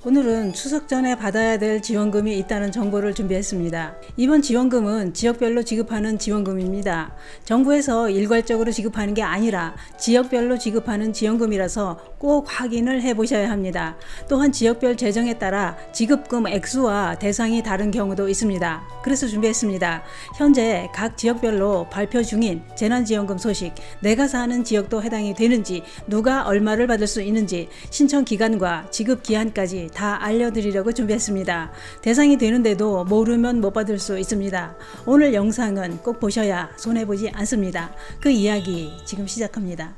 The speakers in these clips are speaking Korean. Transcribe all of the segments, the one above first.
오늘은 추석 전에 받아야 될 지원금이 있다는 정보를 준비했습니다. 이번 지원금은 지역별로 지급하는 지원금입니다. 정부에서 일괄적으로 지급하는 게 아니라 지역별로 지급하는 지원금이라서 꼭 확인을 해 보셔야 합니다. 또한 지역별 재정에 따라 지급금 액수와 대상이 다른 경우도 있습니다. 그래서 준비했습니다. 현재 각 지역별로 발표 중인 재난지원금 소식, 내가 사는 지역도 해당이 되는지, 누가 얼마를 받을 수 있는지, 신청 기간과 지급 기한까지 다 알려드리려고 준비했습니다. 대상이 되는데도 모르면 못 받을 수 있습니다. 오늘 영상은 꼭 보셔야 손해보지 않습니다. 그 이야기 지금 시작합니다.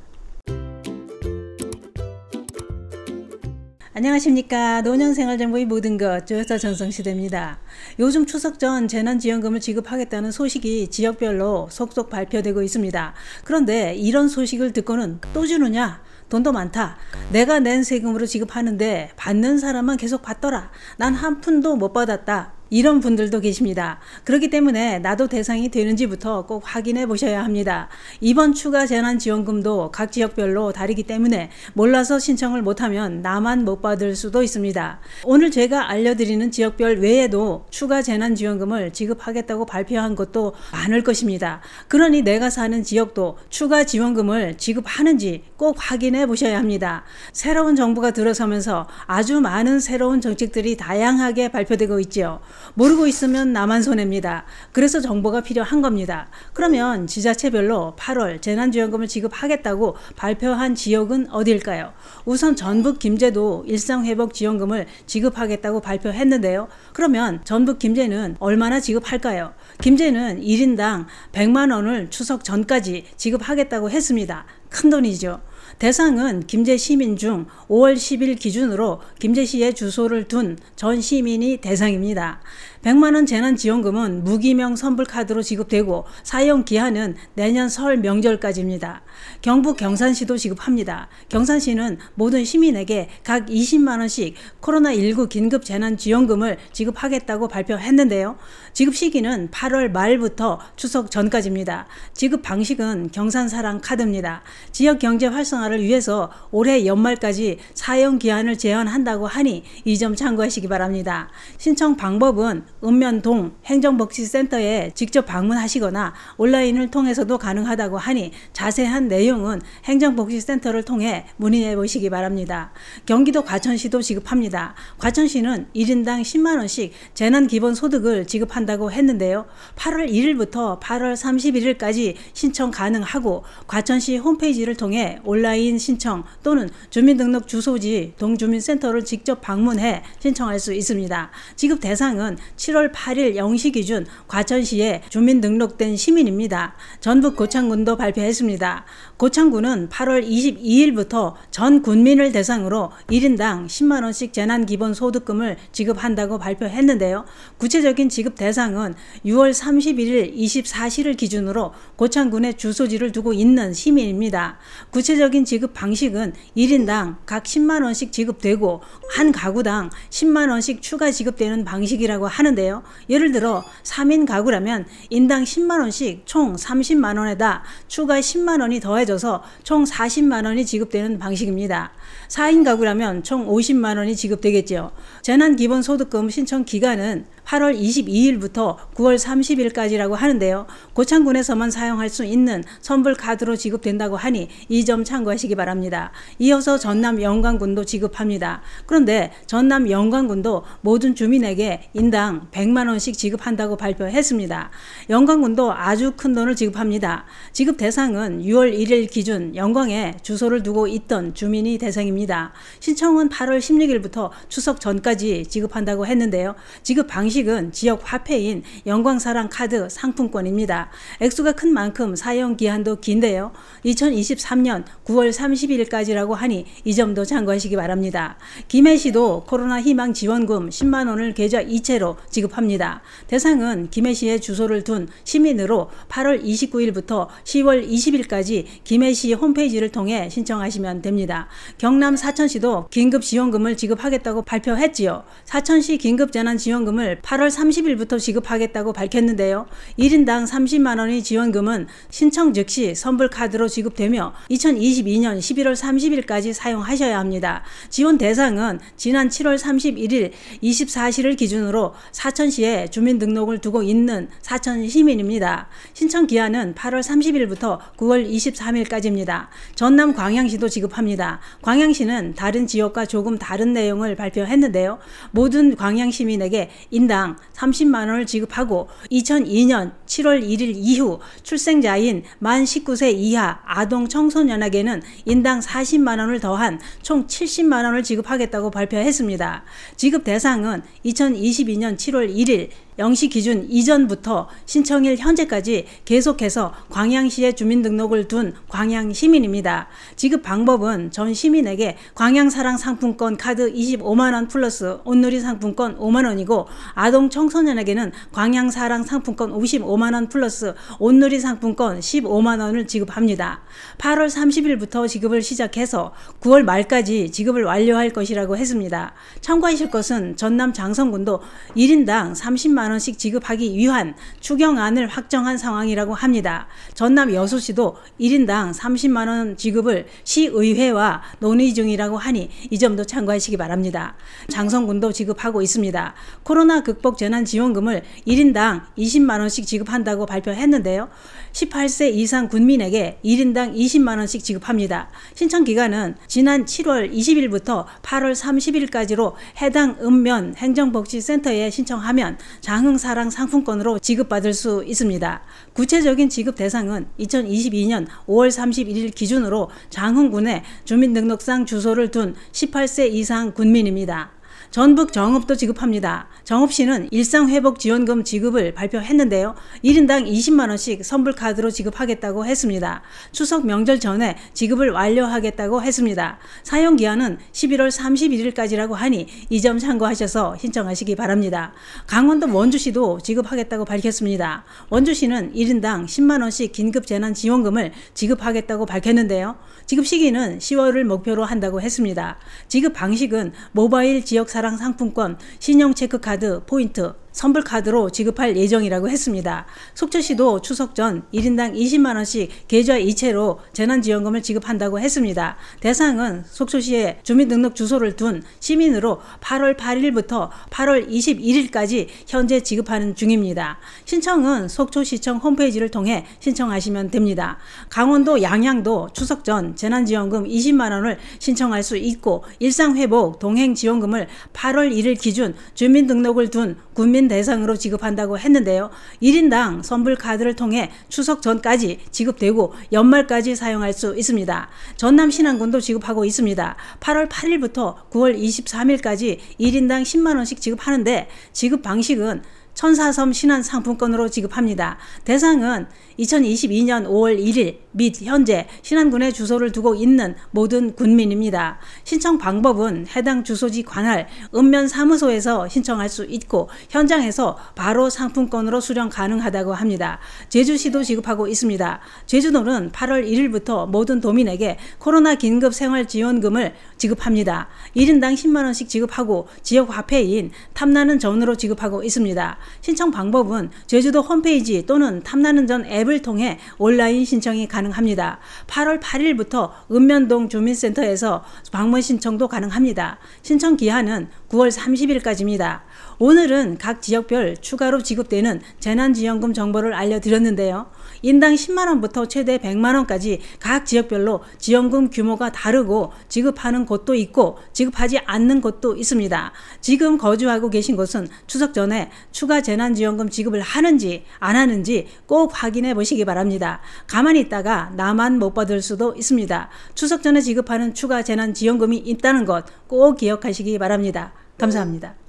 안녕하십니까. 노년생활정보의 모든 것 조여사 전성시대입니다. 요즘 추석 전 재난지원금을 지급하겠다는 소식이 지역별로 속속 발표되고 있습니다. 그런데 이런 소식을 듣고는 또 주느냐? 돈도 많다. 내가 낸 세금으로 지급하는데 받는 사람만 계속 받더라. 난 한 푼도 못 받았다. 이런 분들도 계십니다. 그렇기 때문에 나도 대상이 되는지부터 꼭 확인해 보셔야 합니다. 이번 추가 재난지원금도 각 지역별로 다르기 때문에 몰라서 신청을 못하면 나만 못 받을 수도 있습니다. 오늘 제가 알려드리는 지역별 외에도 추가 재난지원금을 지급하겠다고 발표한 곳도 많을 것입니다. 그러니 내가 사는 지역도 추가 지원금을 지급하는지 꼭 확인해 보셔야 합니다. 새로운 정부가 들어서면서 아주 많은 새로운 정책들이 다양하게 발표되고 있죠. 모르고 있으면 나만 손해입니다. 그래서 정보가 필요한 겁니다. 그러면 지자체별로 8월 재난지원금을 지급하겠다고 발표한 지역은 어디일까요? 우선 전북 김제도 일상회복지원금을 지급하겠다고 발표했는데요. 그러면 전북 김제는 얼마나 지급할까요? 김제는 1인당 100만 원을 추석 전까지 지급하겠다고 했습니다. 큰 돈이죠. 대상은 김제 시민 중 5월 10일 기준으로 김제시에 주소를 둔 전 시민이 대상입니다. 100만 원 재난지원금은 무기명 선불카드로 지급되고 사용 기한은 내년 설 명절까지입니다. 경북 경산시도 지급합니다. 경산시는 모든 시민에게 각 20만 원씩 코로나19 긴급 재난지원금을 지급하겠다고 발표했는데요. 지급 시기는 8월 말부터 추석 전까지입니다. 지급 방식은 경산사랑카드입니다. 지역 경제 활성화를 위해서 올해 연말까지 사용 기한을 제한한다고 하니 이 점 참고하시기 바랍니다. 신청 방법은 읍면동 행정복지센터에 직접 방문하시거나 온라인을 통해서도 가능하다고 하니 자세한 내용은 행정복지센터를 통해 문의해 보시기 바랍니다. 경기도 과천시도 지급합니다. 과천시는 1인당 10만 원씩 재난기본소득을 지급한다고 했는데요. 8월 1일부터 8월 31일까지 신청 가능하고 과천시 홈페이지를 통해 온라인 신청 또는 주민등록 주소지 동주민센터를 직접 방문해 신청할 수 있습니다. 지급 대상은 7월 8일 0시 기준 과천시에 주민등록된 시민입니다. 전북 고창군도 발표했습니다. 고창군은 8월 22일부터 전 군민을 대상으로 1인당 10만 원씩 재난기본소득금을 지급한다고 발표했는데요. 구체적인 지급 대상은 6월 31일 24시를 기준으로 고창군에 주소지를 두고 있는 시민입니다. 구체적인 지급 방식은 1인당 각 10만 원씩 지급되고 한 가구당 10만 원씩 추가 지급되는 방식이라고 하는데요. 예를 들어 3인 가구라면 인당 10만 원씩 총 30만 원에다 추가 10만 원이 더해져서 총 40만 원이 지급되는 방식입니다. 4인 가구라면 총 50만 원이 지급되겠죠. 재난기본소득금 신청 기간은 8월 22일부터 9월 30일까지라고 하는데요. 고창군에서만 사용할 수 있는 선불카드로 지급된다고 하니 이 점 참고하시기 바랍니다. 이어서 전남 영광군도 지급합니다. 그런데 전남 영광군도 모든 주민에게 인당 100만 원씩 지급한다고 발표했습니다. 영광군도 아주 큰 돈을 지급합니다. 지급 대상은 6월 1일 기준 영광에 주소를 두고 있던 주민이 대상입니다. 신청은 8월 16일부터 추석 전까지 지급한다고 했는데요. 지급 방식은 지역 화폐인 영광사랑카드 상품권입니다. 액수가 큰 만큼 사용 기한도 긴데요. 2023년 9월 30일까지라고 하니 이 점도 참고하시기 바랍니다. 김해시도 코로나 희망 지원금 10만 원을 계좌 이체로 지급합니다. 대상은 김해시에 주소를 둔 시민으로 8월 29일부터 10월 20일까지 김해시 홈페이지를 통해 신청하시면 됩니다. 경남 사천시도 긴급지원금을 지급하겠다고 발표했지요. 사천시 긴급재난지원금을 8월 30일부터 지급하겠다고 밝혔는데요. 1인당 30만 원의 지원금은 신청 즉시 선불카드로 지급되며 2022년 11월 30일까지 사용하셔야 합니다. 지원 대상은 지난 7월 31일 24시를 기준으로 사천시에 주민등록을 두고 있는 사천 시민입니다. 신청 기한은 8월 30일부터 9월 23일까지입니다. 전남 광양시도 지급합니다. 광양시는 다른 지역과 조금 다른 내용을 발표했는데요. 모든 광양 시민에게 인당 30만 원을 지급하고 2002년 7월 1일 이후 출생자인 만 19세 이하 아동 청소년에게는 인당 40만 원을 더한 총 70만 원을 지급하겠다고 발표했습니다. 지급 대상은 2022년 7월 1일 0시 기준 이전부터 신청일 현재까지 계속해서 광양시에 주민등록을 둔 광양시민입니다. 지급 방법은 전 시민에게 광양사랑 상품권 카드 25만원 플러스 온누리 상품권 5만원이고 아동 청소년에게는 광양사랑 상품권 55만원 플러스 온누리 상품권 15만원을 지급합니다. 8월 30일부터 지급을 시작해서 9월 말까지 지급을 완료할 것이라고 했습니다. 참고하실 것은 전남 장성군도 1인당 30만 원씩 지급하기 위한 추경안을 확정한 상황이라고 합니다. 전남 여수시도 1인당 30만 원 지급을 시의회와 논의 중이라고 하니 이 점도 참고하시기 바랍니다. 장성군도 지급하고 있습니다. 코로나 극복 재난지원금을 1인당 20만 원씩 지급한다고 발표했는데요. 18세 이상 군민에게 1인당 20만 원씩 지급합니다. 신청 기간은 지난 7월 20일부터 8월 30일까지로 해당 읍면 행정복지센터에 신청하면 장흥사랑 상품권으로 지급받을 수 있습니다. 구체적인 지급 대상은 2022년 5월 31일 기준으로 장흥군에 주민등록상 주소를 둔 18세 이상 군민입니다. 전북 정읍도 지급합니다. 정읍시는 일상회복지원금 지급을 발표했는데요. 1인당 20만 원씩 선불카드로 지급하겠다고 했습니다. 추석 명절 전에 지급을 완료하겠다고 했습니다. 사용기한은 11월 31일까지라고 하니 이 점 참고하셔서 신청하시기 바랍니다. 강원도 원주시도 지급하겠다고 밝혔습니다. 원주시는 1인당 10만 원씩 긴급재난지원금을 지급하겠다고 밝혔는데요. 지급 시기는 10월을 목표로 한다고 했습니다. 지급 방식은 모바일 지역사랑 상품권, 신용체크카드, 포인트, 선불카드로 지급할 예정이라고 했습니다. 속초시도 추석 전 1인당 20만 원씩 계좌 이체로 재난지원금을 지급한다고 했습니다. 대상은 속초시에 주민등록 주소를 둔 시민으로 8월 8일부터 8월 21일까지 현재 지급하는 중입니다. 신청은 속초시청 홈페이지를 통해 신청하시면 됩니다. 강원도 양양도 추석 전 재난지원금 20만 원을 신청할 수 있고 일상회복 동행지원금을 8월 1일 기준 주민등록을 둔 군민 대상으로 지급한다고 했는데요. 1인당 선불카드를 통해 추석 전까지 지급되고 연말까지 사용할 수 있습니다. 전남 신안군도 지급하고 있습니다. 8월 8일부터 9월 23일까지 1인당 10만 원씩 지급하는데 지급 방식은 천사섬 신안 상품권으로 지급합니다. 대상은 2022년 5월 1일 및 현재 신안군에 주소를 두고 있는 모든 군민입니다. 신청 방법은 해당 주소지 관할 읍면 사무소에서 신청할 수 있고 현장에서 바로 상품권으로 수령 가능하다고 합니다. 제주시도 지급하고 있습니다. 제주도는 8월 1일부터 모든 도민에게 코로나 긴급생활지원금을 지급합니다. 1인당 10만 원씩 지급하고 지역 화폐인 탐나는 전으로 지급하고 있습니다. 신청 방법은 제주도 홈페이지 또는 탐나는 전 앱을 통해 온라인 신청이 가능합니다. 8월 8일부터 읍면동 주민센터에서 방문 신청도 가능합니다. 신청 기한은 9월 30일까지입니다. 오늘은 각 지역별 추가로 지급되는 재난지원금 정보를 알려드렸는데요. 인당 10만 원부터 최대 100만 원까지 각 지역별로 지원금 규모가 다르고 지급하는 곳도 있고 지급하지 않는 곳도 있습니다. 지금 거주하고 계신 곳은 추석 전에 추가 재난지원금 지급을 하는지 안 하는지 꼭 확인해 보시기 바랍니다. 가만히 있다가 나만 못 받을 수도 있습니다. 추석 전에 지급하는 추가 재난지원금이 있다는 것 꼭 기억하시기 바랍니다. 감사합니다.